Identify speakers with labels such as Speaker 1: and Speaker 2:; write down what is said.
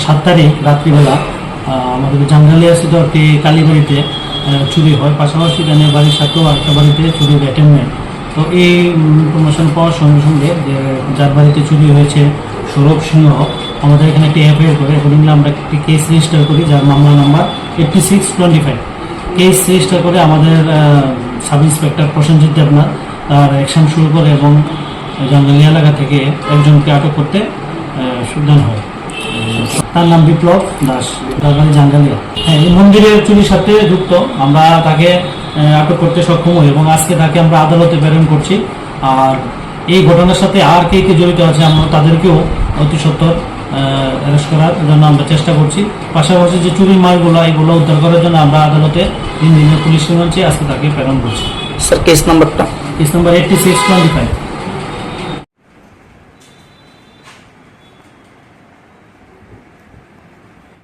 Speaker 1: 7 তারিখ রাত্রিবেলা আমাদের জাঙ্গালিয়া স্থিত একটি কালীবাড়িতে চুরি হয়। পাশাপাশি এখানে বাড়ির সাথেও একটা বাড়িতে চুরির অ্যাটেম্পট। তো এই ইনফরমেশন পাওয়ার সঙ্গে সঙ্গে যে যার বাড়িতে চুরি হয়েছে সৌরভ সিংহ, আমাদের এখানে একটি এফআইআর করে অ্যাকর্ডিংলি আমরা একটি কেস রেজিস্টার করি, যার মামলা নাম্বার 8625। কেস রেজিস্টার করে আমাদের সাব ইন্সপেক্টর প্রসেনজিৎ দেবনাথ তার অ্যাকশন শুরু করে এবং জাঙ্গালিয়া এলাকা থেকে একজনকে আটক করতে সুদান হয়। তার নাম বিপ্লব দাস, তার বাড়ি জাঙ্গালিয়া। হ্যাঁ, এই মন্দিরের চুরির সাথে যুক্ত। আমরা তাকে আটক করতে সক্ষম হই এবং আজকে তাকে আমরা আদালতে প্রেরণ করছি। আর এই ঘটনার সাথে আর কে কে জড়িত আছে আমরা তাদেরকেও অতি সত্বর অ্যারেস্ট করার জন্য আমরা চেষ্টা করছি। পাশাপাশি যে চুরির মালগুলো এগুলো উদ্ধার করার জন্য আমরা আদালতে 3 দিনের পুলিশ রিমান্ডে আজকে তাকে প্রেরণ করছি।
Speaker 2: স্যার কেস নাম্বারটা?
Speaker 1: Case number 8625।